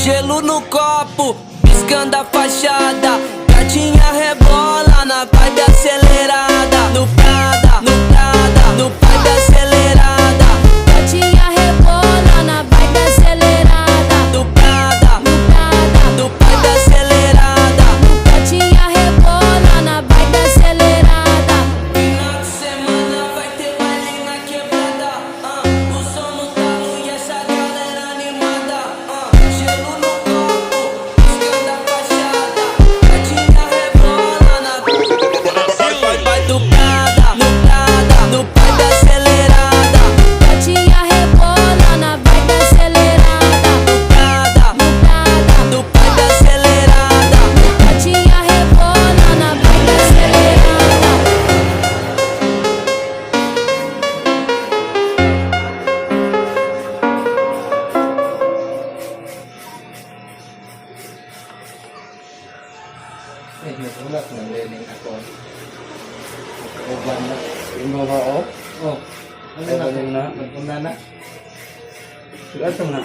gelo no copo, piscando a fachada. Gatinha rebola na vibe acelerada. No Prada, no Prada, no vibe acelerada. Gatinha rebola na vibe acelerada. No Prada, No Prada, no vibe acelerada. gatinha rebola na vibe acelerada. Final de semana vai ter baile na quebrada. O som no talo e essa galera animada. Gelo no copo, piscando a fachada. Gatinha rebola na vai do Prada, no Prada, no vibe acelerada. Gatinha rebola na vibe acelerada. No Prada, No Prada, no vibe acelerada. gatinha rebola na vibe acelerada. Nagulat ng learning ako. Uban na. Yung mga oh. Ano na? Nagpunta na? Sigurado na.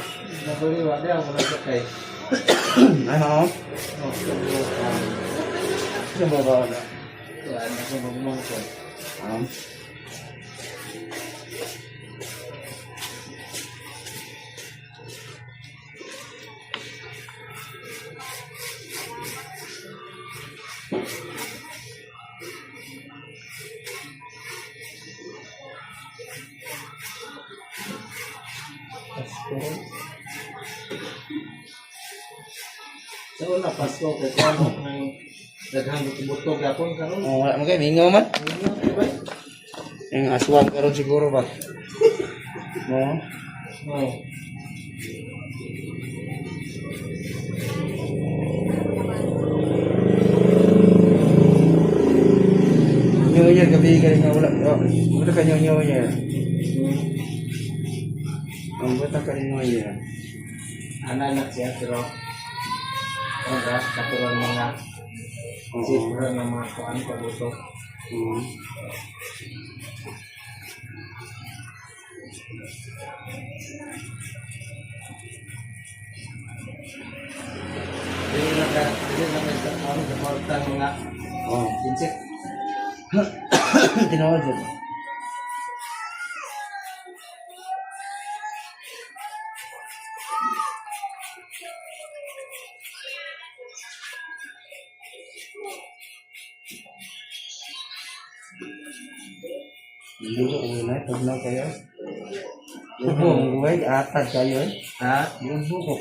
Naguliwa din ako nagsakay. Ano? Oh, yung mga na. Yan, ako magmungkod. So na Pasko kay ano nang daghang butog yapon karon. Oh, wala mo kayo, mingaw man. Yung aswang karon siguro ba? No? Oh. New Year, gabi ka rin nga wala. Oh, wala ka New Year. Ang bata ka rin New Year. Anak siya pero ada katuran mga Oo. sipra na mga kuan pabutok. Oo. Dili na ka ano suportan mga Oh. insect. Tinawag yun. Dulu na, tugnaw kayo. Bubong, buhay, atad kayo. Ha? Yung bubok.